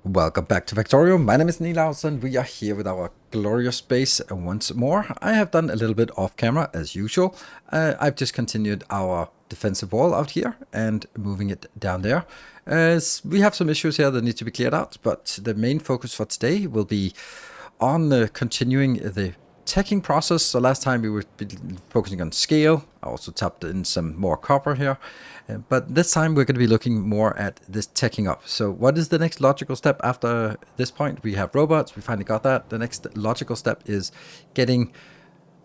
Welcome back to Factorio. My name is Nilaus and we are here with our glorious base once more. I have done a little bit off camera as usual. I've just continued our defensive wall out here and moving it down there. We have some issues here that need to be cleared out, but the main focus for today will be on continuing the teching process. So last time we were focusing on scale. I also tapped in some more copper here. But this time we're going to be looking more at this teching up. So what is the next logical step after this point? We have robots. We finally got that. The next logical step is getting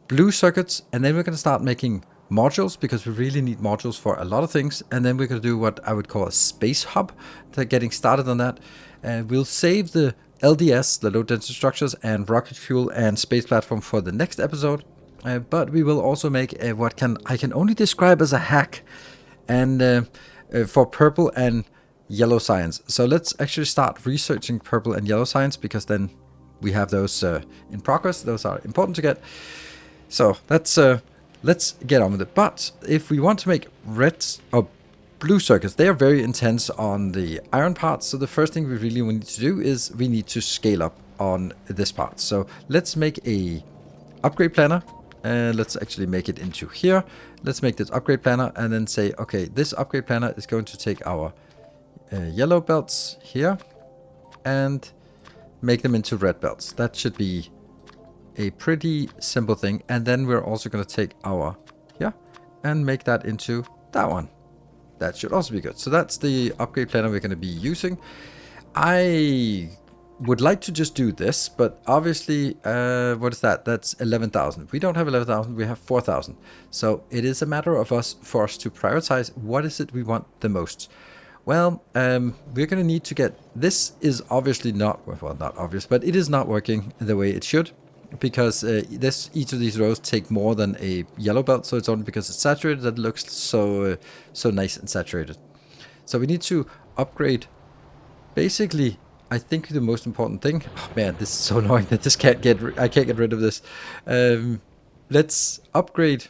blue circuits. And then we're going to start making modules, because we really need modules for a lot of things. And then we're going to do what I would call a space hub. To getting started on that. We'll save the LDS, the low density structures, and rocket fuel and space platform for the next episode. But we will also make what I can only describe as a hack, and for purple and yellow science. So let's actually start researching purple and yellow science, because then we have those in progress. Those are important to get. So let's get on with it. But if we want to make red or blue circuits, they are very intense on the iron parts. So the first thing we really need to do is we need to scale up on this part. So let's make a upgrade planner. Let's actually make it into here. Let's make this upgrade planner and then say, okay, this upgrade planner is going to take our yellow belts here and make them into red belts. That should be a pretty simple thing. And then we're also going to take our here and make that into that one. That should also be good. So that's the upgrade planner we're going to be using. I would like to just do this, but obviously, what is that? That's 11,000. We don't have 11,000, we have 4,000. So it is a matter of for us to prioritize what is it we want the most. Well, we're going to need to get, this is obviously not, well, not obvious, but it is not working the way it should, because each of these rows take more than a yellow belt. So it's only because it's saturated that it looks so nice and saturated. So we need to upgrade, basically. I think the most important thing, oh man, this is so annoying that I can't get rid of this. Let's upgrade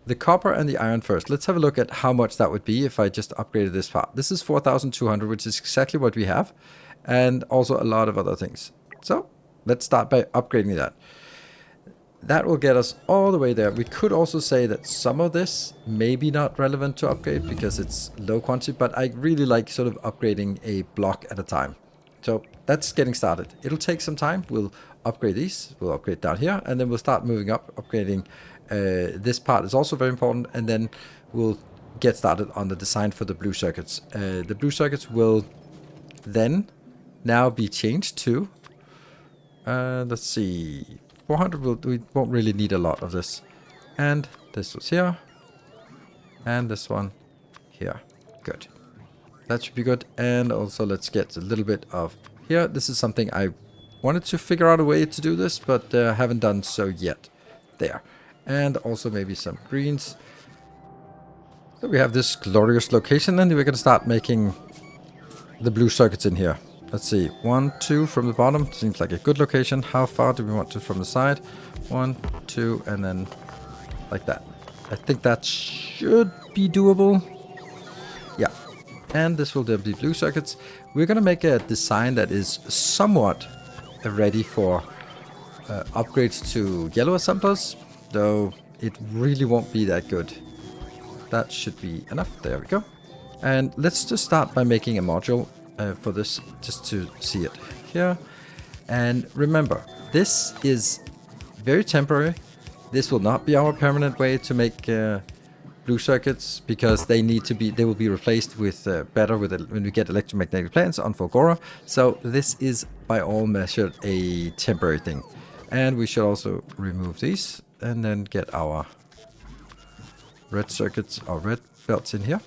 the copper and the iron first. Let's have a look at how much that would be if I just upgraded this part. This is 4,200, which is exactly what we have, and also a lot of other things. So let's start by upgrading that. That will get us all the way there. We could also say that some of this may be not relevant to upgrade because it's low quantity, but I really like sort of upgrading a block at a time. So that's getting started. It'll take some time. We'll upgrade these. We'll upgrade down here, and then we'll start moving up. Upgrading this part is also very important, and then we'll get started on the design for the blue circuits. The blue circuits will then now be changed to, let's see, 400. We won't really need a lot of this. And this was here, and this one here. Good. That should be good. And also let's get a little bit of here. This is something I wanted to figure out a way to do this, but haven't done so yet. There. And also maybe some greens. So we have this glorious location, and we're going to start making the blue circuits in here. Let's see. 1, 2 from the bottom. Seems like a good location. How far do we want to from the side? 1, 2, and then like that. I think that should be doable. Yeah. And this will then be blue circuits. We're going to make a design that is somewhat ready for upgrades to yellow assemblers, though it really won't be that good. That should be enough. There we go. And let's just start by making a module for this, just to see it here. And remember, this is very temporary. This will not be our permanent way to make blue circuits, because they will be replaced with when we get electromagnetic plants on Fulgora. So this is by all measured a temporary thing. And we should also remove these and then get our red circuits or red belts in here.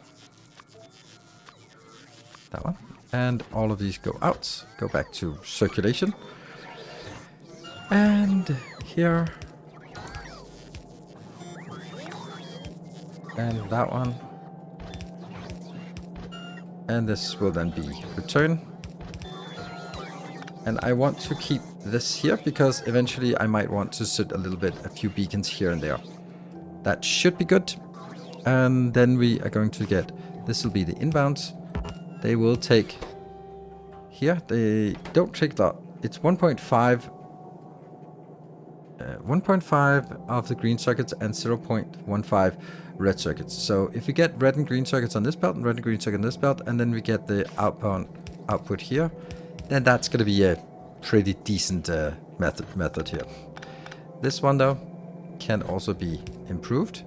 That one. And all of these go out, go back to circulation. And here. And that one. And this will then be return. And I want to keep this here because eventually I might want to sit a few beacons here and there. That should be good. And then we are going to get, this will be the inbounds. They will take here, they don't take that. It's 1.5 of the green circuits and 0.15 red circuits. So if we get red and green circuits on this belt and red and green circuit on this belt, and then we get the output here, then that's going to be a pretty decent method here. This one though can also be improved.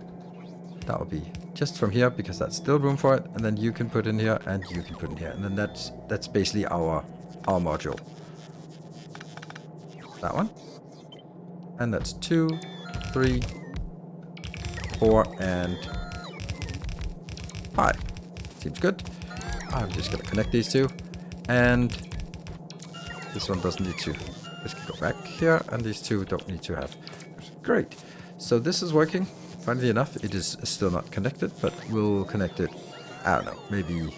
That will be just from here because that's still room for it, and then you can put in here and you can put in here, and then that's basically our module. That one. And that's 2, 3, 4, and 5. Seems good. I'm just going to connect these two. And this one doesn't need to. This can go back here, and these two don't need to have. Great. So this is working. Funnily enough, it is still not connected, but we'll connect it, I don't know, maybe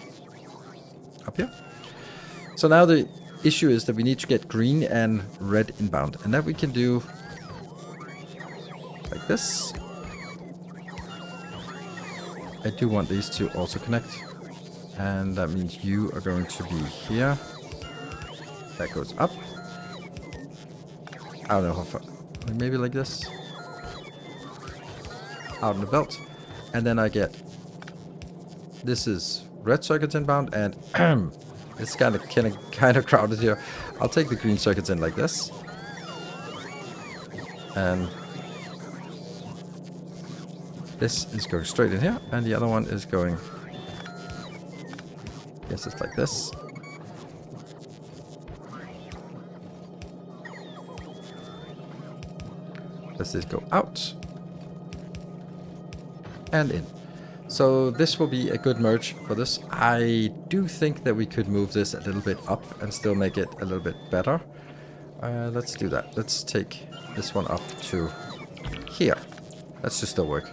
up here. So now the issue is that we need to get green and red inbound, and that we can do like this. I do want these to also connect, and that means you are going to be here. That goes up. I don't know how far. Maybe like this. Out in the belt. And then I get... This is red circuits inbound, and it's kind of crowded here. I'll take the green circuits in like this. And this is going straight in here, and the other one is going... Yes, it's like this. Does this go out? And in. So this will be a good merge for this. I do think that we could move this a little bit up and still make it a little bit better. Let's do that. Let's take this one up to here. That should still work.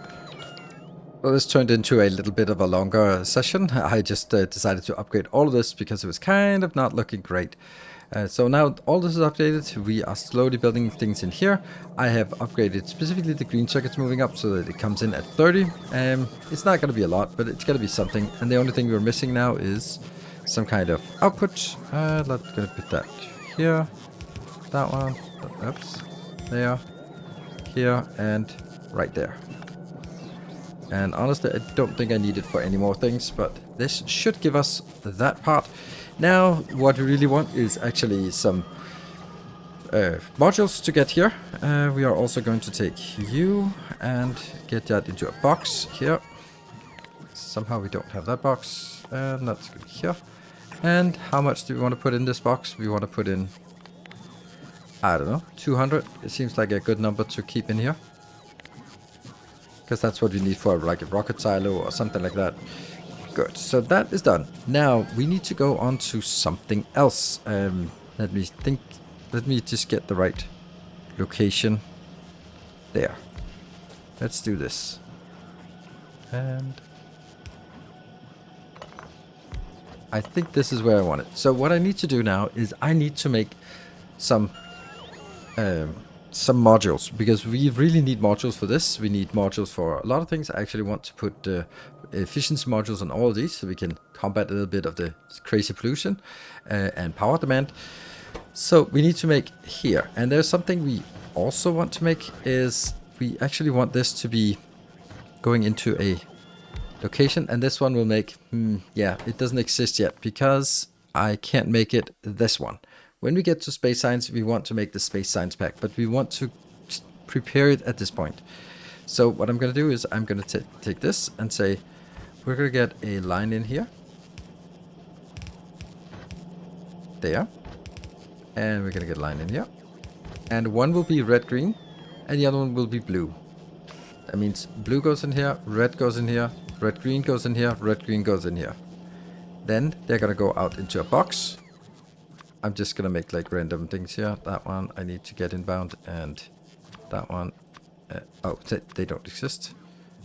Well, this turned into a little bit of a longer session. I just decided to upgrade all of this because it was kind of not looking great. So now all this is updated. We are slowly building things in here. I have upgraded specifically the green circuits moving up so that it comes in at 30. It's not going to be a lot, but it's going to be something. And the only thing we're missing now is some kind of output. Let's going to put that here. That one. Oops. There. Here. And right there. And honestly, I don't think I need it for any more things, but this should give us that part. Now, what we really want is actually some modules to get here. We are also going to take you and get that into a box here. Somehow we don't have that box, and that's good here. And how much do we want to put in this box? We want to put in, I don't know, 200. It seems like a good number to keep in here. Because that's what we need for like a rocket silo or something like that. Good, so that is done. Now we need to go on to something else. Let me just get the right location. There. Let's do this. And I think this is where I want it. So what I need to do now is I need to make some modules, because we really need modules for this. We need modules for a lot of things. I actually want to put efficiency modules on all of these so we can combat a little bit of the crazy pollution and power demand. So we need to make here, and there's something we also want to make is we actually want this to be going into a location, and this one will make yeah, it doesn't exist yet because I can't make it this one. When we get to space science, we want to make the space science pack, but we want to prepare it at this point. So what I'm going to do is I'm going to take this and say, we're going to get a line in here. There. And we're going to get a line in here. And one will be red-green, and the other one will be blue. That means blue goes in here, red goes in here, red-green goes in here, red-green goes in here. Then they're going to go out into a box. I'm just going to make like random things here. That one I need to get inbound, and that one, oh, they don't exist.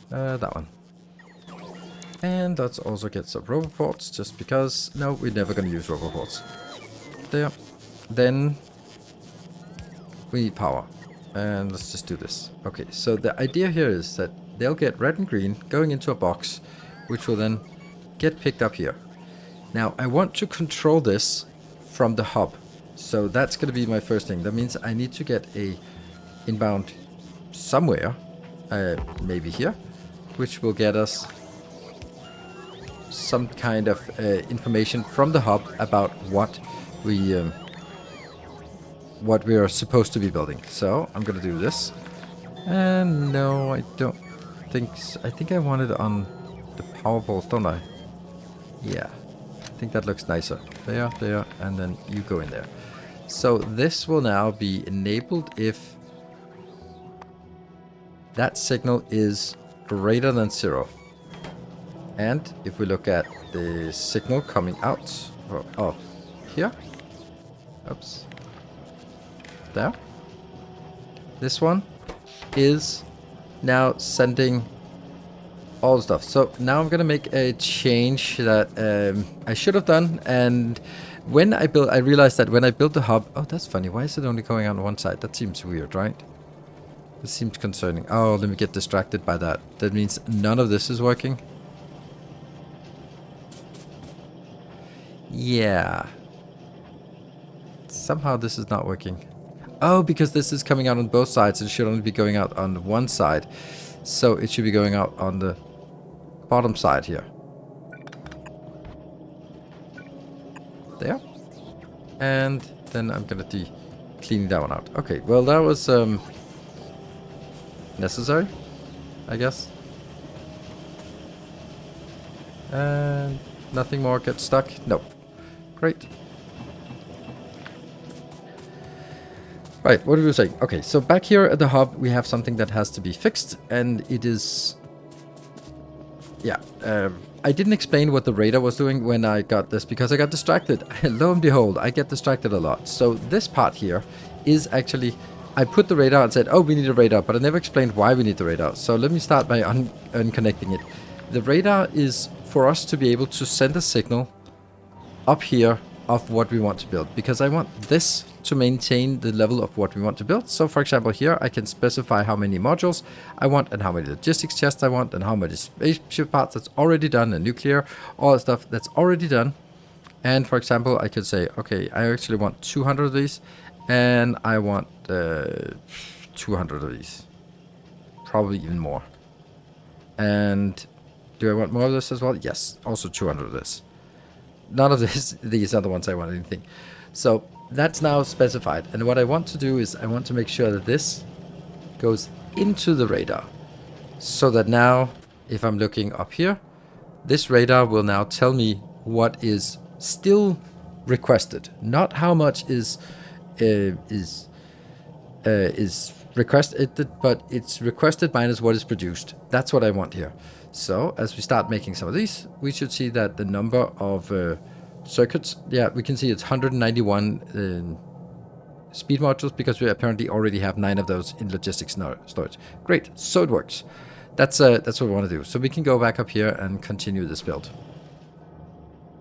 That one. And let's also get some roboports, just because, no, we're never going to use roboports. There. Then we need power. And let's just do this. Okay, so the idea here is that they'll get red and green going into a box, which will then get picked up here. Now, I want to control this from the hub. So that's going to be my first thing. That means I need to get a inbound somewhere, maybe here, which will get us some kind of information from the hub about what we are supposed to be building. So I'm going to do this. And no, I don't think so. I think I want it on the power poles, don't I? Yeah, I think that looks nicer. There, there, and then you go in there. So this will now be enabled if that signal is greater than 0. And if we look at the signal coming out of here, oops, there, this one is now sending all the stuff. So now I'm gonna make a change that I should have done, and when I realized that when I built the hub, oh, that's funny, why is it only going on one side? That seems weird, right? This seems concerning. Oh, let me get distracted by that. That means none of this is working. Yeah. Somehow this is not working. Oh, because this is coming out on both sides. It should only be going out on one side. So it should be going out on the bottom side here. There. And then I'm going to clean that one out. Okay, well that was necessary, I guess. And nothing more gets stuck. Nope. Great. Right, what were we saying? Okay, so back here at the hub, we have something that has to be fixed, and it is... Yeah, I didn't explain what the radar was doing when I got this, because I got distracted. Lo and behold, I get distracted a lot. So this part here is actually... I put the radar and said, oh, we need a radar, but I never explained why we need the radar. So let me start by unconnecting it. The radar is for us to be able to send a signal up here of what we want to build, because I want this to maintain the level of what we want to build. So for example, here I can specify how many modules I want and how many logistics chests I want and how many spaceship parts that's already done, and nuclear, all the stuff that's already done. And for example, I could say, okay, I actually want 200 of these, and I want 200 of these, probably even more. And do I want more of this as well? Yes, also 200 of this. None of these are the ones I want anything. So that's now specified. And what I want to do is I want to make sure that this goes into the radar. So that now, if I'm looking up here, this radar will now tell me what is still requested. Not how much is requested, but it's requested minus what is produced. That's what I want here. So as we start making some of these, we should see that the number of circuits, yeah, we can see it's 191 speed modules, because we apparently already have 9 of those in logistics storage. Great, so it works. That's what we want to do. So we can go back up here and continue this build.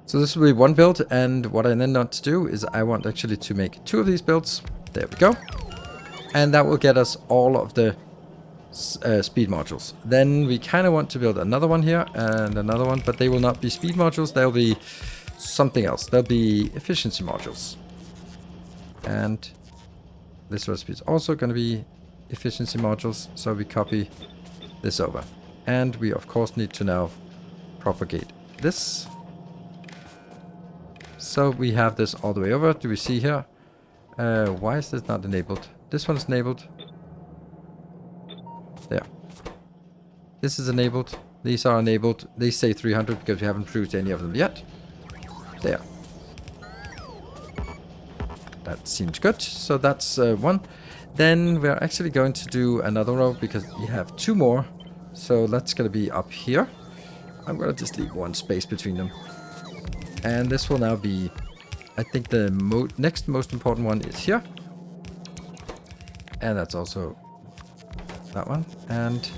So this will be one build, and what I then want to do is I want actually to make 2 of these builds. There we go. And that will get us all of the speed modules. Then we kind of want to build another one here and another one, but they will not be speed modules. They'll be something else. They'll be efficiency modules. And this recipe is also going to be efficiency modules. So we copy this over. And we of course need to now propagate this. So we have this all the way over. Do we see here? Why is this not enabled? This one is enabled. There. This is enabled. These are enabled. They say 300 because we haven't produced any of them yet. There. That seems good. So that's one. Then we're actually going to do another row because we have 2 more. So that's going to be up here. I'm going to just leave one space between them. And this will now be, I think the next most important one is here. And that's also that one. And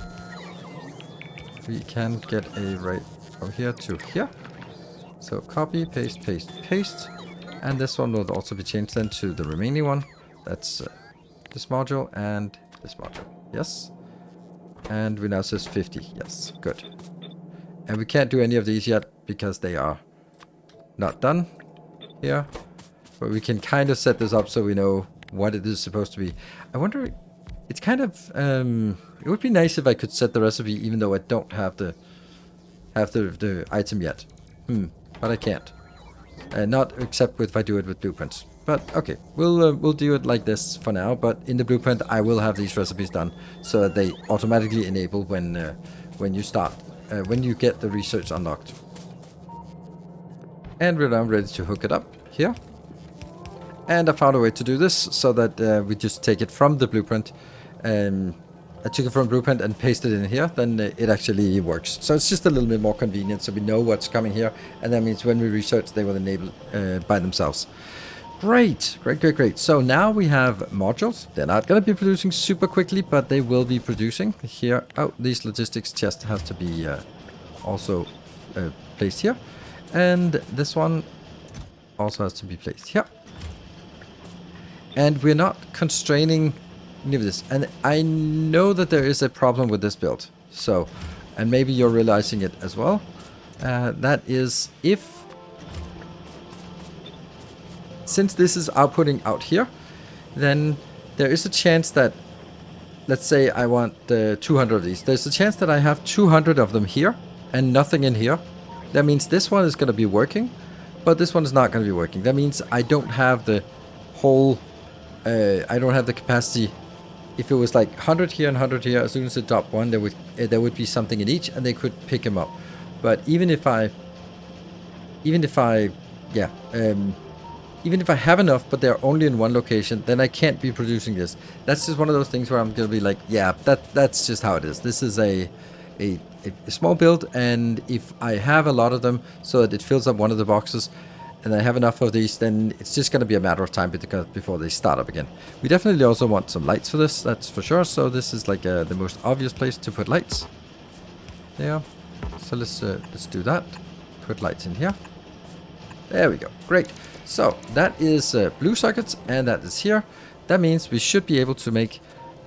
we can get a right from here to here. So copy, paste, paste, paste. And this one will also be changed then to the remaining one. That's this module and this module. Yes. And we now says 50. Yes, good. And we can't do any of these yet because they are not done here. But we can kind of set this up so we know what it is supposed to be. I wonder, it's kind of, it would be nice if I could set the recipe even though I don't have the item yet. But I can't. Not except if I do it with blueprints. But okay, we'll do it like this for now. But in the blueprint, I will have these recipes done so that they automatically enable when you start, when you get the research unlocked. And we're now ready to hook it up here. And I found a way to do this so that we just take it from the blueprint. I took it from blueprint and pasted it in here, then it actually works. So it's just a little bit more convenient, so we know what's coming here, and that means when we research, they will enable by themselves. Great, great, great, great. So now we have modules. They're not going to be producing super quickly, but they will be producing here. Oh, these logistics chests have to be also placed here. And this one also has to be placed here. And we're not constraining any of this. And I know that there is a problem with this build. So, and maybe you're realizing it as well. That is since this is outputting out here, then there is a chance that, let's say I want 200 of these. There's a chance that I have 200 of them here and nothing in here. That means this one is going to be working, but this one is not going to be working. That means I don't have the whole, I don't have the capacity. If it was like 100 here and 100 here, as soon as it dropped one, there would be something in each, and they could pick them up. But even if I have enough, but they're only in one location, then I can't be producing this. That's just one of those things where I'm gonna be like, yeah, that's just how it is. This is a small build, and if I have a lot of them so that it fills up one of the boxes, and I have enough of these, then it's just going to be a matter of time before they start up again. We definitely also want some lights for this, that's for sure. So this is like the most obvious place to put lights. There. So let's do that. Put lights in here. There we go. Great. So that is blue sockets, and that is here. That means we should be able to make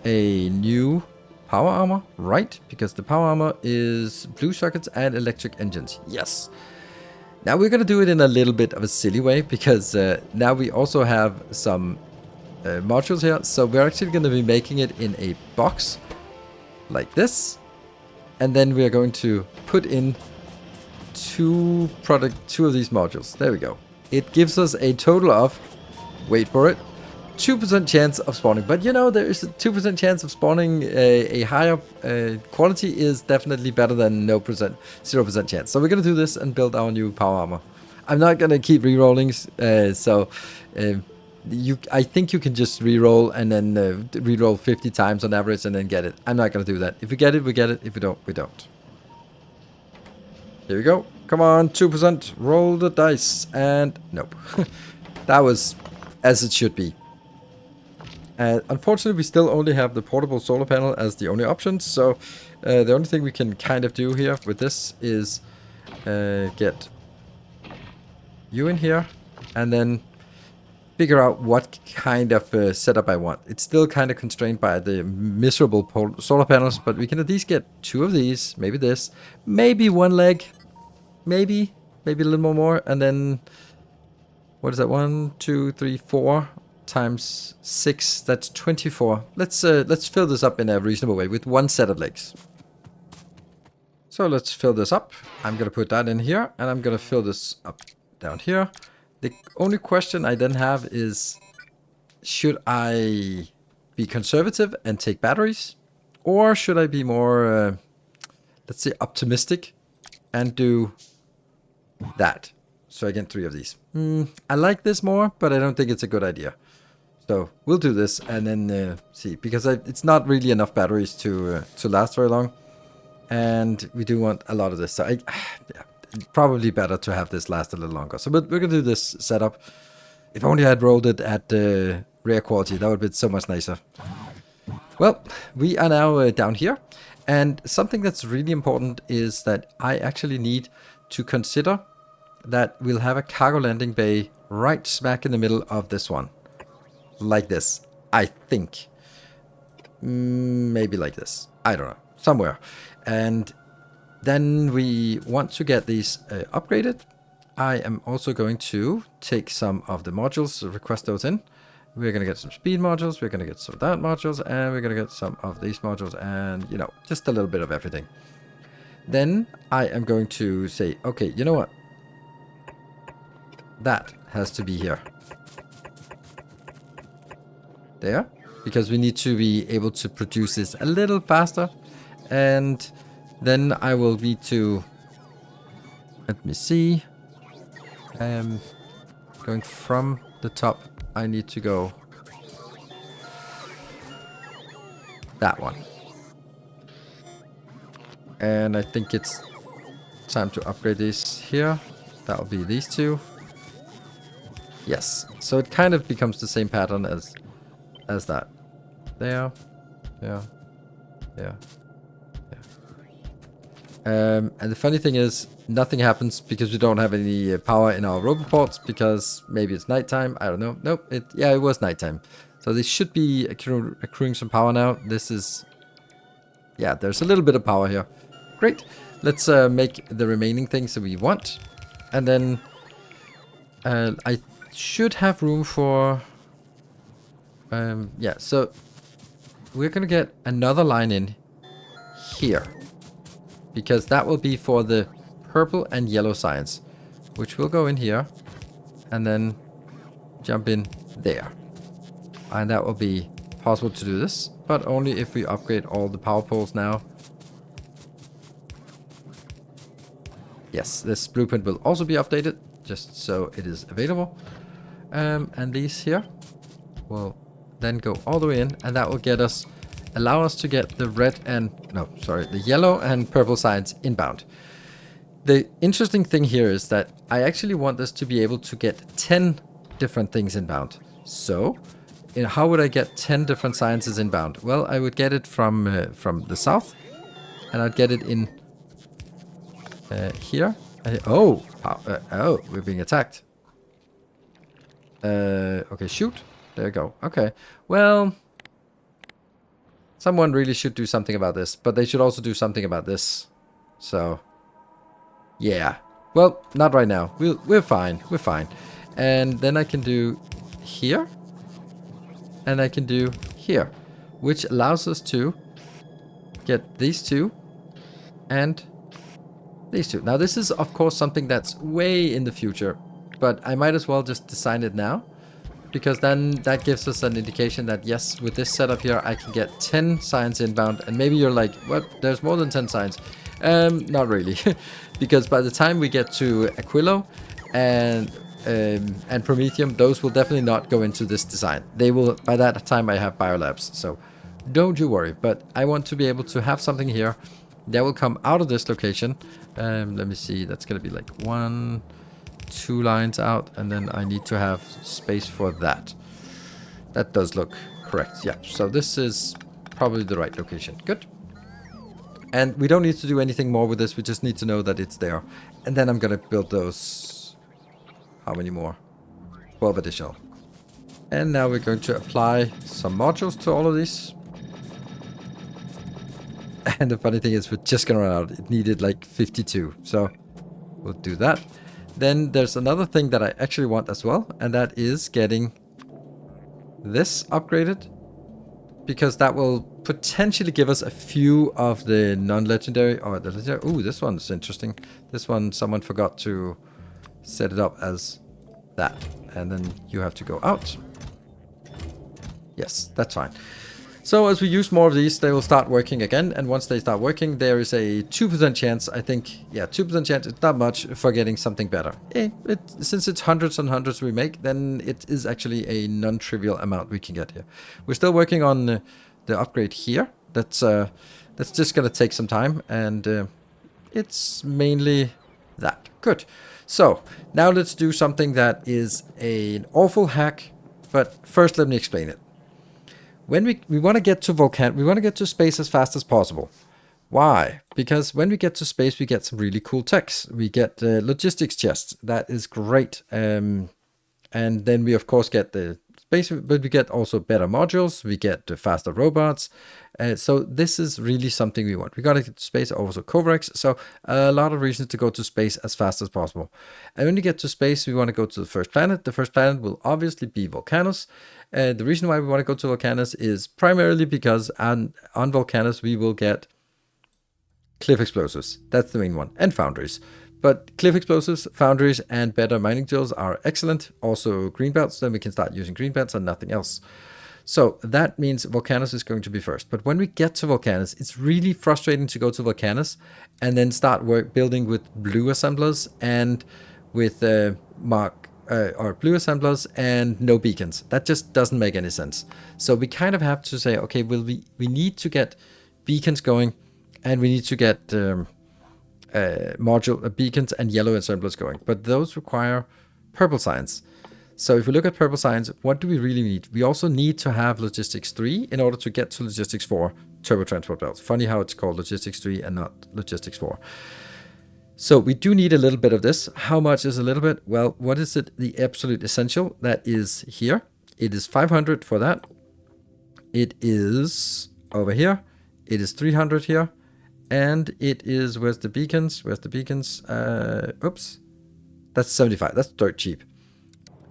a new power armor, right? Because the power armor is blue sockets and electric engines. Yes. Now we're going to do it in a little bit of a silly way, because now we also have some modules here. So we're actually going to be making it in a box like this. And then we are going to put in two of these modules. There we go. It gives us a total of, wait for it, 2% chance of spawning. But you know, there is a 2% chance of spawning. A higher quality is definitely better than 0% chance. So we're going to do this and build our new power armor. I'm not going to keep re-rolling, I think you can just re-roll and then re-roll 50 times on average and then get it. I'm not going to do that. If we get it, we get it. If we don't, we don't. Here we go. Come on, 2%. Roll the dice. And nope. That was as it should be. Unfortunately, we still only have the portable solar panel as the only option. So the only thing we can kind of do here with this is get you in here and then figure out what kind of setup I want. It's still kind of constrained by the miserable solar panels, but we can at least get 2 of these, maybe this, maybe 1 leg, maybe a little more, and then what is that? 1, 2, 3, 4 times 6. That's 24. Let's fill this up in a reasonable way with 1 set of legs. So let's fill this up. I'm gonna put that in here, and I'm gonna fill this up down here. The only question I then have is, should I be conservative and take batteries? Or should I be more, let's say, optimistic and do that? So I get 3 of these. I like this more, but I don't think it's a good idea. So we'll do this and then see. Because it's not really enough batteries to last very long. And we do want a lot of this. So yeah. Probably better to have this last a little longer. So we're going to do this setup. If only I had rolled it at rare quality, that would have been so much nicer. Well, we are now down here. And something that's really important is that I actually need to consider that we'll have a cargo landing bay right smack in the middle of this one. Like this, I think. Maybe like this. I don't know. Somewhere. And then we want to get these upgraded. I am also going to take some of the modules, request those in. We're going to get some speed modules, we're going to get some of that modules, and we're going to get some of these modules, and, you know, just a little bit of everything. Then I am going to say, okay, you know what? That has to be here. There. Because we need to be able to produce this a little faster. And then I will need to... Let me see. Going from the top, I need to go... that one. And I think it's time to upgrade these here. That'll be these two. Yes. So it kind of becomes the same pattern as that. There. Yeah. Yeah. Yeah. And the funny thing is, nothing happens because we don't have any power in our roboports, because maybe it's nighttime. I don't know. Nope. It was nighttime. So this should be accruing some power now. This is... yeah, there's a little bit of power here. Great. Let's make the remaining things that we want. And then I should have room for... yeah, so we're going to get another line in here. Because that will be for the purple and yellow science. Which will go in here. And then jump in there. And that will be possible to do this. But only if we upgrade all the power poles now. Yes, this blueprint will also be updated. Just so it is available. And these here will then go all the way in. And that will get us... allow us to get the red and... no, sorry. The yellow and purple sides inbound. The interesting thing here is that I actually want this to be able to get 10 different things inbound. So, how would I get 10 different sciences inbound? Well, I would get it from the south. And I'd get it in here. Oh, we're being attacked. Okay, shoot. There you go. Okay. Well... someone really should do something about this, but they should also do something about this. So, yeah. Well, not right now. We're fine. We're fine. And then I can do here. And I can do here. Which allows us to get these two and these two. Now, this is, of course, something that's way in the future. But I might as well just design it now. Because then that gives us an indication that, yes, with this setup here, I can get 10 science inbound. And maybe you're like, what? There's more than 10 science. Not really. Because by the time we get to Aquilo and Promethium, those will definitely not go into this design. They will, by that time, I have biolabs. So don't you worry. But I want to be able to have something here that will come out of this location. Let me see. That's going to be like 1... 2 lines out, and then I need to have space for that. That does look correct. Yeah, so this is probably the right location. Good. And we don't need to do anything more with this. We just need to know that it's there. And then I'm going to build those... how many more? 12 additional. And now we're going to apply some modules to all of these. And the funny thing is, we're just going to run out. It needed like 52. So we'll do that. Then there's another thing that I actually want as well, and that is getting this upgraded, because that will potentially give us a few of the non-legendary, or the legendary. Ooh, this one's interesting. This one, someone forgot to set it up as that, and then you have to go out. Yes, that's fine. So as we use more of these, they will start working again. And once they start working, there is a 2% chance, I think. Yeah, 2% chance. It's not much for getting something better. Since it's hundreds and hundreds we make, then it is actually a non-trivial amount we can get here. We're still working on the upgrade here. That's just going to take some time. And it's mainly that. Good. So now let's do something that is an awful hack. But first, let me explain it. When we want to get to we want to get to space as fast as possible. Why? Because when we get to space, we get some really cool techs. We get logistics chests. That is great. And then we, of course, get the space, but we get also better modules, we get faster robots. So this is really something we want. We got to get to space, also Covarex. So a lot of reasons to go to space as fast as possible. And when you get to space, we want to go to the first planet. The first planet will obviously be Volcanus. The reason why we want to go to Volcanus is primarily because on Volcanus we will get cliff explosives. That's the main one, and foundries. But cliff explosives, foundries, and better mining tools are excellent. Also green belts, then we can start using green belts and nothing else. So that means Volcanus is going to be first. But when we get to Volcanus, it's really frustrating to go to Volcanus and then start building with blue assemblers and with blue assemblers and no beacons. That just doesn't make any sense. So we kind of have to say, okay, well, we need to get beacons going, and we need to get beacons and yellow assemblers going. But those require purple science. So if we look at purple science, what do we really need? We also need to have logistics 3 in order to get to logistics 4 turbo transport belts. Funny how it's called logistics 3 and not logistics 4. So we do need a little bit of this. How much is a little bit? Well, what is it? The absolute essential that is here. It is 500 for that. It is over here. It is 300 here. And it is, where's the beacons? Where's the beacons? Oops. That's 75. That's dirt cheap.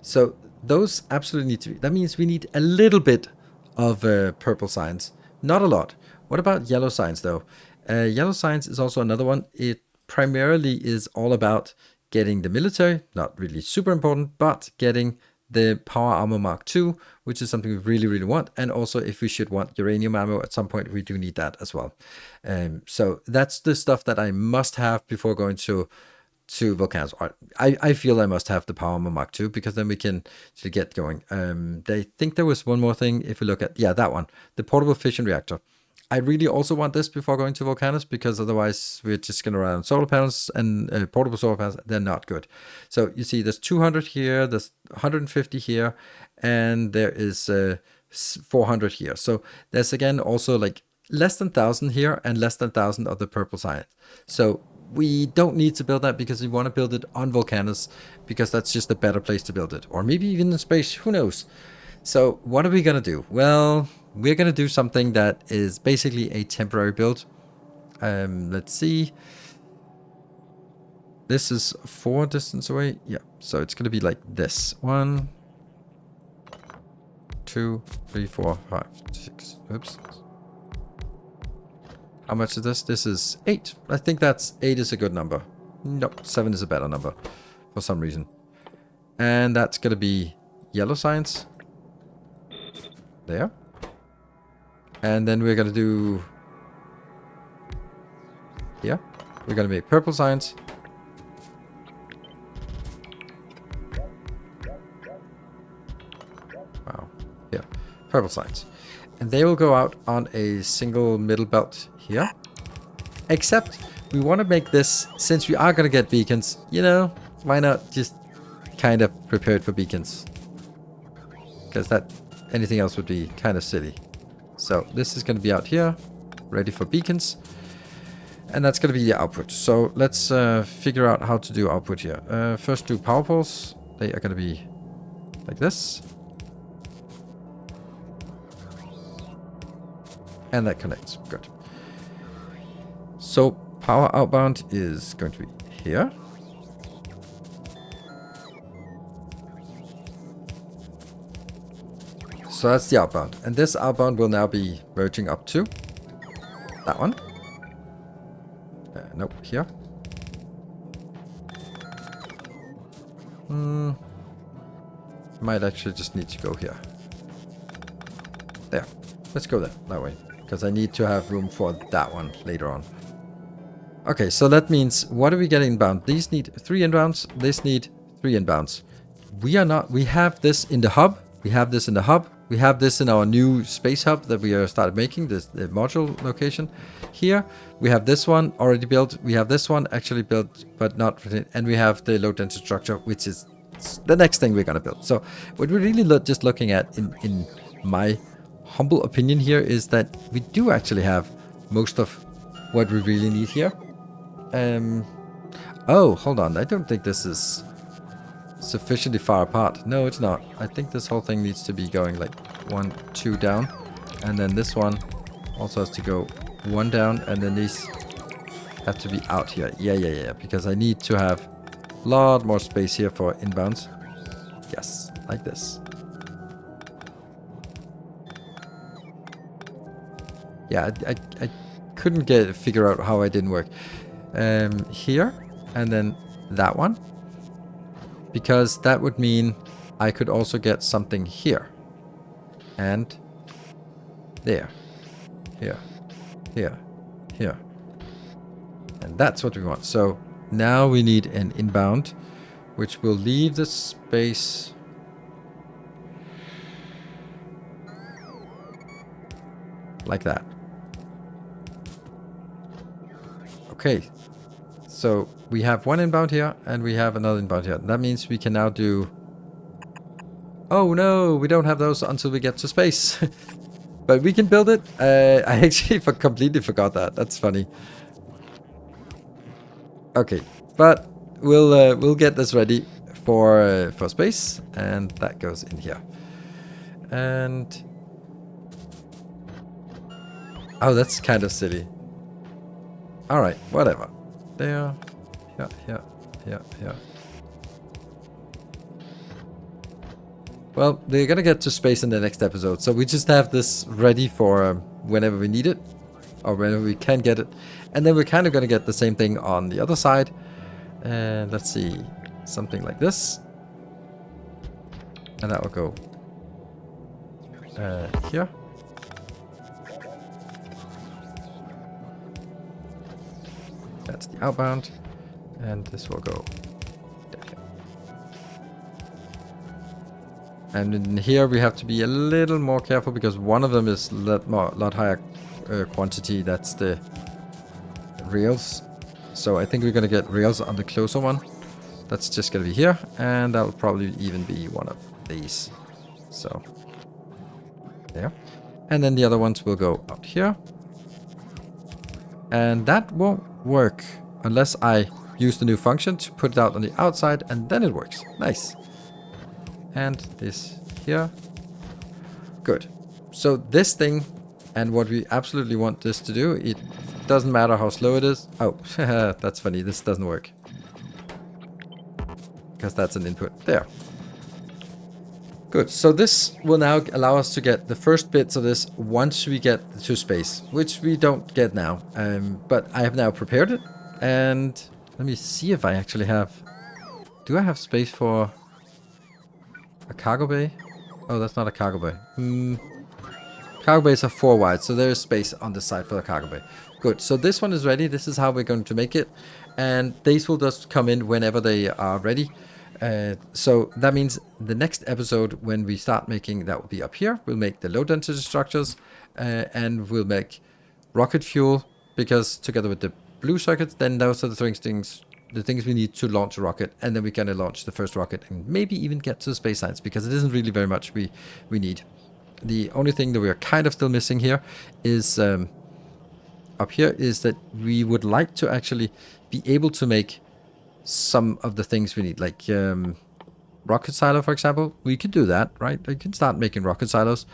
So those absolutely need to be. That means we need a little bit of purple science. Not a lot. What about yellow science though? Yellow science is also another one. It primarily is all about getting the military. Not really super important, but getting the power armor Mark II, which is something we really, really want. And also if we should want uranium ammo at some point, we do need that as well. So that's the stuff that I must have before going to Volcanus. I feel I must have the power armor Mark II, because then we can get going. I think there was one more thing. If we look at, yeah, that one, the portable fission reactor. I really also want this before going to Volcanus, because otherwise we're just going to run on solar panels, and portable solar panels, they're not good. So you see there's 200 here, there's 150 here, and there is 400 here. So there's again also like less than 1,000 here and less than 1,000 of the purple science. So we don't need to build that, because we want to build it on Volcanus, because that's just a better place to build it. Or maybe even in space, who knows? So what are we going to do? Well, we're going to do something that is basically a temporary build. Let's see. This is 4 distance away. Yeah, so it's going to be like this. 1, 2, 3, 4, 5, 6. Oops. How much is this? This is 8. I think that's 8 is a good number. Nope, 7 is a better number for some reason. And that's going to be yellow science. There. And then we're going to do here. We're going to make purple science. Wow. Yeah. Purple science. And they will go out on a single middle belt here. Except we want to make this, since we are going to get beacons, you know, why not just kind of prepared for beacons? Because that, anything else would be kind of silly. So this is going to be out here, ready for beacons. And that's going to be the output. So let's figure out how to do output here. First do power poles. They are going to be like this. And that connects. Good. So power outbound is going to be here. So that's the outbound. And this outbound will now be merging up to that one. Nope, here. Might actually just need to go here. There. Let's go that way. Because I need to have room for that one later on. Okay, so that means, what are we getting inbound? These need 3 inbounds. This need 3 inbounds. We have this in the hub. We have this in the hub. We have this in our new space hub that we started making, the module location. Here, we have this one already built. We have this one actually built, but not, and we have the low density structure, which is the next thing we're going to build. So what we're really just looking at, in my humble opinion here, is that we do actually have most of what we really need here. Oh, hold on. I don't think this is... sufficiently far apart. No, it's not. I think this whole thing needs to be going like 1, 2 down. And then this one also has to go 1 down. And then these have to be out here. Yeah. Because I need to have a lot more space here for inbounds. Yes, like this. Yeah, I couldn't figure out how I didn't work. Here, and then that one. Because that would mean I could also get something here. And there. Here. Here. Here. And that's what we want. So now we need an inbound, which will leave the space like that. Okay. So we have one inbound here and we have another inbound here. That means we can now do... Oh no, we don't have those until we get to space. But we can build it. I actually completely forgot that. That's funny. Okay, but we'll get this ready for space, and that goes in here. And oh, that's kind of silly. All right, whatever. There, here. Well, they're gonna get to space in the next episode, so we just have this ready for whenever we need it, or whenever we can get it. And then we're kind of gonna get the same thing on the other side. And let's see, something like this. And that will go here. That's the outbound. And this will go down here. And in here we have to be a little more careful because one of them is a lot higher quantity. That's the rails. So I think we're going to get rails on the closer one. That's just going to be here. And that'll probably even be one of these. So there. And then the other ones will go out here. And that won't work unless I use the new function to put it out on the outside, and then it works. Nice. And this here. Good. So this thing, and what we absolutely want this to do, it doesn't matter how slow it is. Oh, that's funny. This doesn't work. Because that's an input. There. Good. So this will now allow us to get the first bits of this once we get to space, which we don't get now. But I have now prepared it. And let me see if I actually have... Do I have space for a cargo bay? Oh, that's not a cargo bay. Cargo bays are 4 wide, so there is space on the side for the cargo bay. Good. So this one is ready. This is how we're going to make it. And these will just come in whenever they are ready. So that means the next episode, when we start making, that will be up here. We'll make the low density structures and we'll make rocket fuel, because together with the blue circuits, then those are the things we need to launch a rocket. And then we're going to launch the first rocket and maybe even get to the space science, because it isn't really very much we need. The only thing that we are kind of still missing here is up here is that we would like to actually be able to make some of the things we need, like rocket silo, for example. We could do that, right? We can start making rocket silos,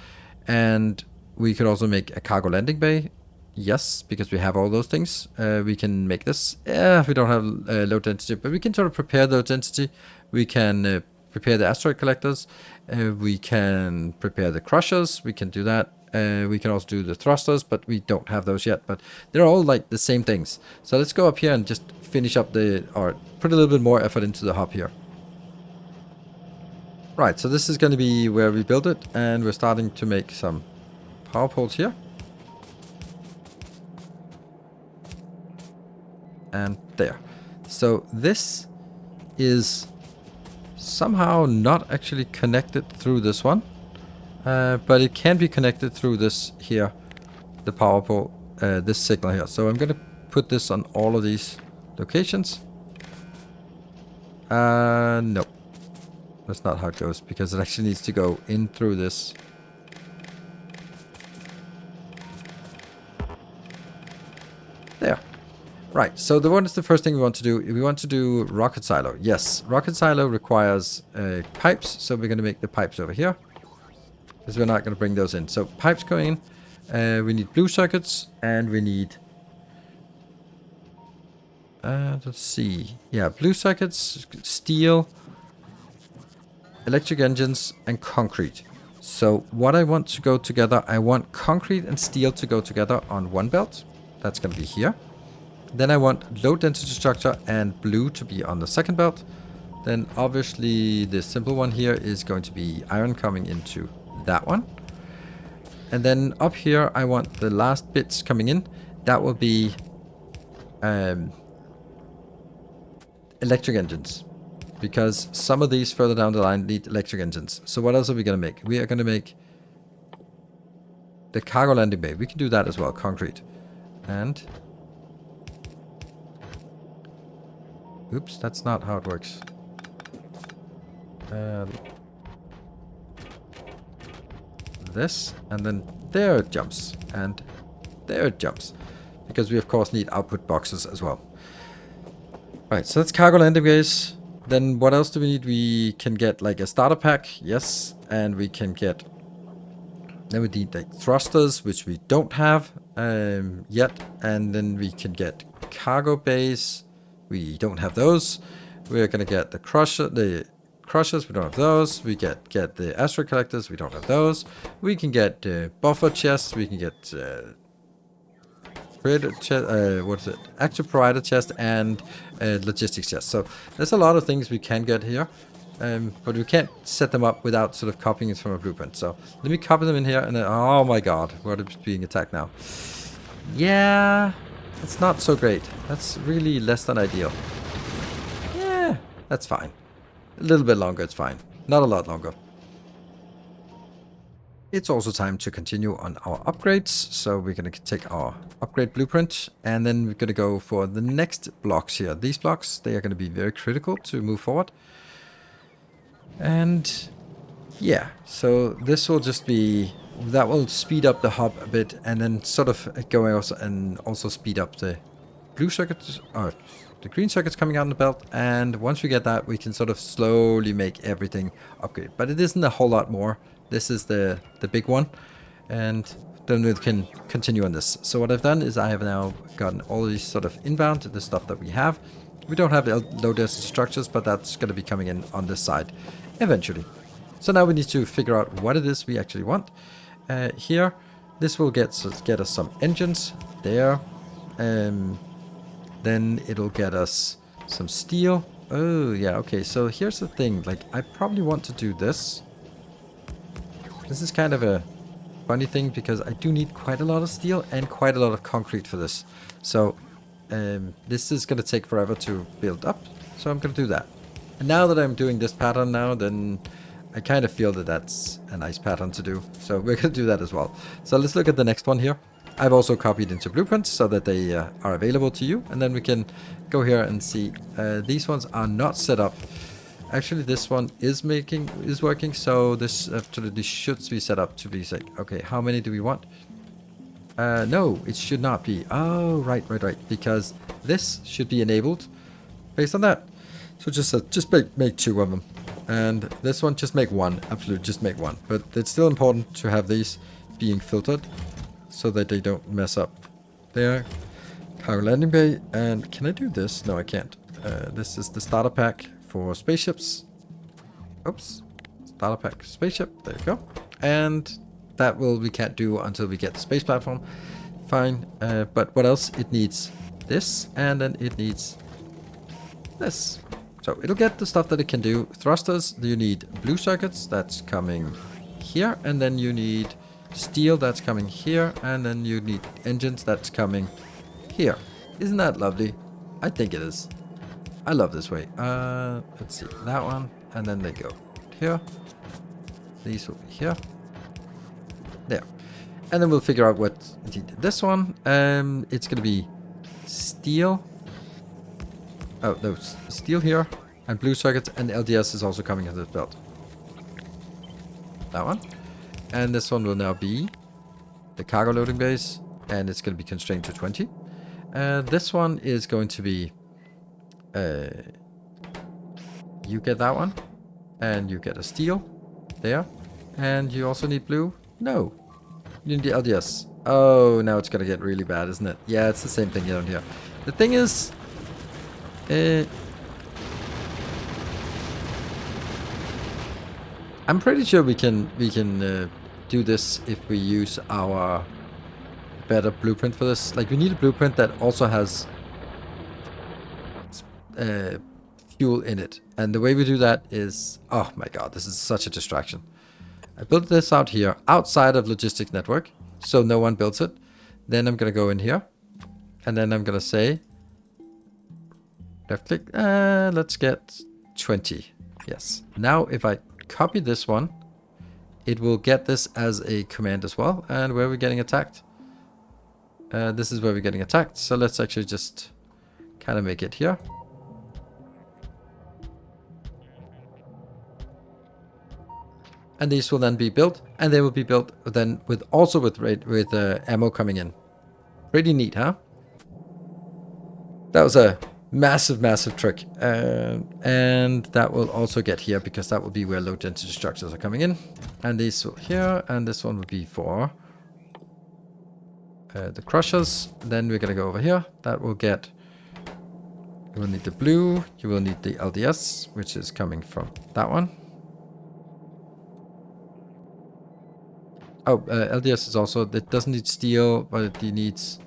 and we could also make a cargo landing bay. Yes, because we have all those things. We can make this. We don't have low density, but we can sort of prepare low density. We can prepare the asteroid collectors. We can prepare the crushers. We can do that. We can also do the thrusters, but we don't have those yet. But they're all like the same things. So let's go up here and just finish up or put a little bit more effort into the hub here. Right, so this is going to be where we build it, and we're starting to make some power poles here. And there. So this is somehow not actually connected through this one. But it can be connected through this here, the power pole, this signal here. So I'm going to put this on all of these locations. No. That's not how it goes, because it actually needs to go in through this. There. Right, so what is the first thing we want to do? We want to do rocket silo. Yes, rocket silo requires pipes, so we're going to make the pipes over here. Because we're not going to bring those in. So pipes go in. We need blue circuits, and we need... let's see. Yeah, blue circuits, steel, electric engines, and concrete. So what I want to go together, I want concrete and steel to go together on one belt. That's going to be here. Then I want low density structure and blue to be on the second belt. Then obviously the simple one here is going to be iron coming into that one. And then up here I want the last bits coming in. That will be electric engines. Because some of these further down the line need electric engines. So what else are we going to make? We are going to make the cargo landing bay. We can do that as well, concrete. And... oops, that's not how it works. This, and then there it jumps, and there it jumps. Because we of course need output boxes as well. Right, so that's cargo landing bays. Then what else do we need? We can get like a starter pack, yes, and we can get... then we need like thrusters, which we don't have yet, and then we can get cargo bays. We don't have those. We're gonna get the crushers. We don't have those. We get the asteroid collectors. We don't have those. We can get buffer chests. We can get what is it? Active provider chest and logistics chest. So there's a lot of things we can get here, but we can't set them up without sort of copying it from a blueprint. So let me copy them in here, and then, oh my god, what is being attacked now? Yeah. It's not so great. That's really less than ideal. Yeah, that's fine. A little bit longer, it's fine. Not a lot longer. It's also time to continue on our upgrades. So we're going to take our upgrade blueprint, and then we're going to go for the next blocks here. These blocks, they are going to be very critical to move forward. And yeah, so this will just be... that will speed up the hub a bit, and then sort of going also, and also speed up the blue circuits, or the green circuits coming out in the belt. And once we get that, we can sort of slowly make everything upgrade. But it isn't a whole lot more. This is the big one, and then we can continue on this. So what I've done is I have now gotten all these sort of inbound, the stuff that we have. We don't have low density structures, but that's going to be coming in on this side eventually. So now we need to figure out what it is we actually want. Here, this will get us some engines there. Then it'll get us some steel. Oh yeah, okay. So here's the thing. Like, I probably want to do this. This is kind of a funny thing because I do need quite a lot of steel and quite a lot of concrete for this. So this is going to take forever to build up. So I'm going to do that. And now that I'm doing this pattern now, then I kind of feel that that's a nice pattern to do. So we're going to do that as well. So let's look at the next one here. I've also copied into blueprints so that they are available to you. And then we can go here and see. These ones are not set up. Actually, this one is working. So this absolutely should be set up to be like, okay, how many do we want? No, it should not be. Oh, right. Because this should be enabled based on that. So just make 2 of them. And this one, just make 1. Absolutely, just make 1. But it's still important to have these being filtered so that they don't mess up. There. Cargo landing bay. And can I do this? No, I can't. This is the starter pack for spaceships. Oops. Starter pack spaceship. There you go. And that we can't do until we get the space platform. Fine. But what else? It needs this. And then it needs this. So it'll get the stuff that it can do. Thrusters, you need blue circuits, that's coming here. And then you need steel, that's coming here. And then you need engines, that's coming here. Isn't that lovely? I think it is. I love this way. Let's see, that one. And then they go here. These will be here. There. And then we'll figure out what this one. It's going to be steel. Oh, no, steel here, and blue circuits, and LDS is also coming into this belt. That one. And this one will now be the cargo loading base, and it's going to be constrained to 20. This one is going to be... you get that one. And you get a steel. There. And you also need blue? No. You need the LDS. Oh, now it's gonna get really bad, isn't it? Yeah, it's the same thing down here. The thing is... I'm pretty sure we can do this if we use our better blueprint for this. Like, we need a blueprint that also has fuel in it. And the way we do that is... Oh my god, this is such a distraction. I built this out here, outside of logistics network, so no one builds it. Then I'm gonna go in here, and then I'm gonna say... Left click, let's get 20. Yes. Now if I copy this one, it will get this as a command as well. And where are we getting attacked? This is where we're getting attacked. So let's actually just kind of make it here. And these will then be built, and they will be built then with ammo coming in. Pretty neat, huh? That was a massive trick. And that will also get here, because that will be where low density structures are coming in. And these will here, and this one will be for the crushers. Then we're gonna go over here. That will get... You will need the blue. You will need the LDS, which is coming from that one. Oh, LDS is also... It doesn't need steel, but it needs...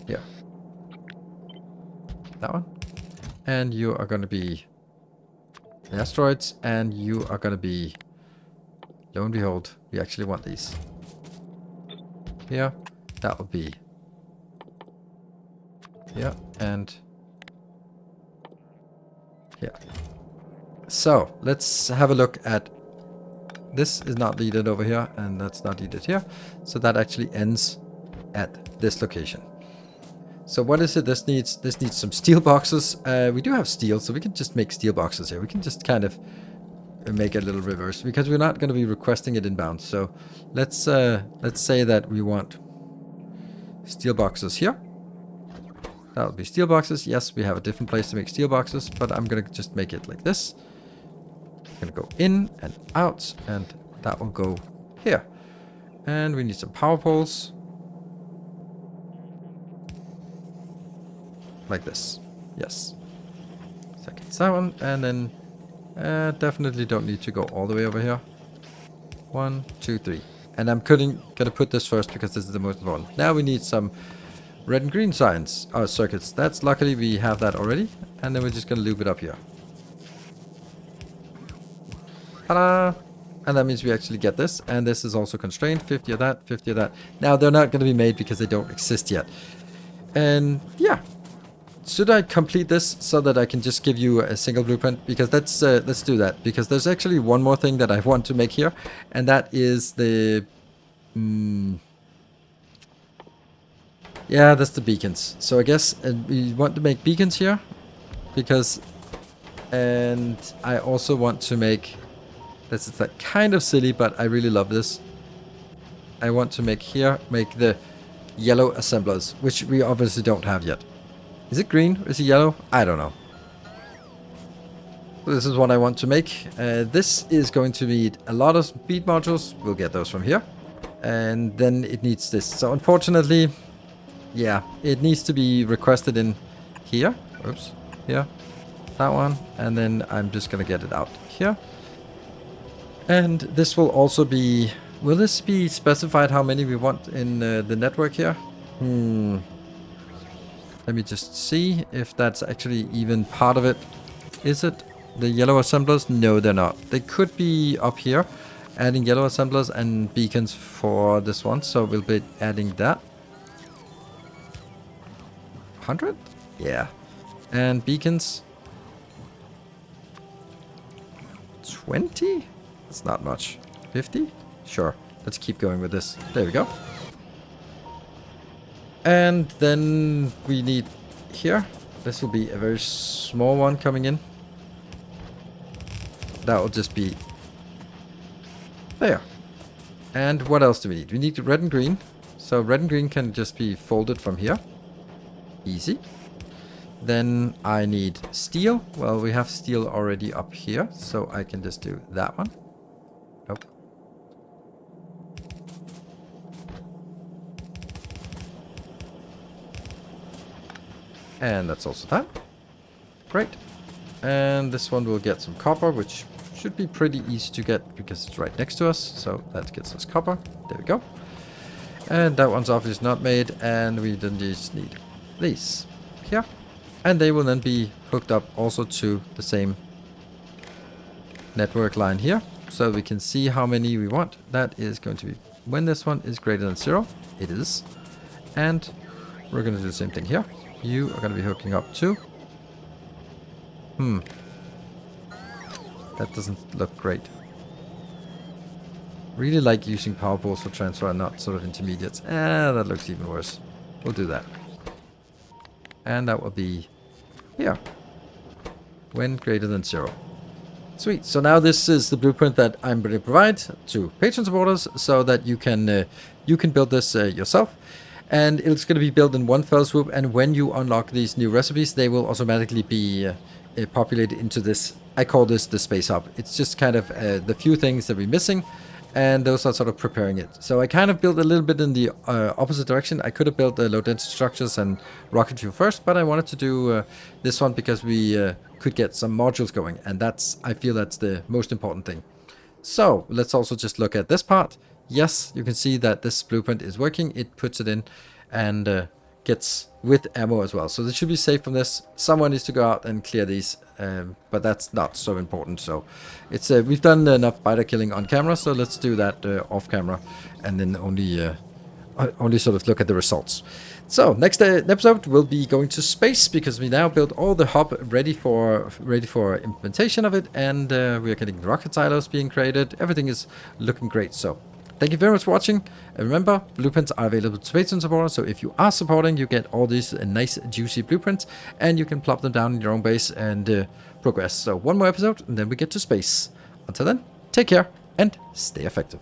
Here. That one. And you are going to be asteroids, and you are going to be... Lo and behold, we actually want these. Here. That will be... Here. And... Here. So, let's have a look at... This is not needed over here, and that's not needed here. So that actually ends at this location. So what is it this needs? This needs some steel boxes. We do have steel, so we can just make steel boxes here. We can just kind of make a little reverse, because we're not going to be requesting it inbound. So let's say that we want steel boxes here. That'll be steel boxes. Yes, we have a different place to make steel boxes, but I'm going to just make it like this. Going to go in and out, and that will go here. And we need some power poles. Like this. Yes. Second that one, and then definitely don't need to go all the way over here. 1, 2, 3. And I'm gonna put this first because this is the most important. Now we need some red and green signs, or circuits. That's luckily we have that already. And then we're just gonna loop it up here. Ta-da! And that means we actually get this. And this is also constrained. 50 of that, 50 of that. Now, they're not going to be made because they don't exist yet. And yeah. Should I complete this so that I can just give you a single blueprint? Because let's do that. Because there's actually one more thing that I want to make here. And that is the... yeah, that's the beacons. So I guess we want to make beacons here. Because... And I also want to make... This is like kind of silly, but I really love this. I want to make the yellow assemblers, which we obviously don't have yet. Is it green? Is it yellow? I don't know. This is what I want to make. This is going to need a lot of speed modules. We'll get those from here. And then it needs this. So unfortunately, yeah, it needs to be requested in here. Oops. Here. That one. And then I'm just going to get it out here. And this will also be... Will this be specified how many we want in the network here? Let me just see if that's actually even part of it. Is it the yellow assemblers? No, they're not. They could be up here, adding yellow assemblers and beacons for this one. So we'll be adding that. 100? Yeah. And beacons? 20? It's not much. 50? Sure. Let's keep going with this. There we go. And then we need here. This will be a very small one coming in. That will just be there. And what else do we need? We need red and green. So red and green can just be folded from here. Easy. Then I need steel. Well, we have steel already up here, so I can just do that one. Nope. And that's also done. Great. And this one will get some copper, which should be pretty easy to get because it's right next to us. So that gets us copper. There we go. And that one's obviously not made. And we then just need these here. And they will then be hooked up also to the same network line here. So we can see how many we want. That is going to be when this one is greater than 0. It is. And we're going to do the same thing here. You are going to be hooking up to. That doesn't look great. Really like using power poles for transfer and not sort of intermediates. That looks even worse. We'll do that. And that will be here. When greater than 0. Sweet. So now this is the blueprint that I'm going to provide to patron supporters so that you can build this yourself. And it's going to be built in one fell swoop, and when you unlock these new recipes, they will automatically be populated into this. I call this the space hub. It's just kind of the few things that we're missing, and those are sort of preparing it. So I kind of built a little bit in the opposite direction. I could have built the low density structures and rocket fuel first, but I wanted to do this one because we could get some modules going, and I feel that's the most important thing. So let's also just look at this part. Yes, you can see that this blueprint is working. It puts it in and gets with ammo as well. So this should be safe from this. Someone needs to go out and clear these, but that's not so important. So it's we've done enough biter killing on camera, so let's do that off camera, and then only sort of look at the results. So next episode we'll be going to space because we now built all the hub ready for implementation of it, and we are getting rocket silos being created. Everything is looking great. So thank you very much for watching. And remember, blueprints are available to patron supporters. So if you are supporting, you get all these nice juicy blueprints, and you can plop them down in your own base and progress. So one more episode, and then we get to space. Until then, take care and stay effective.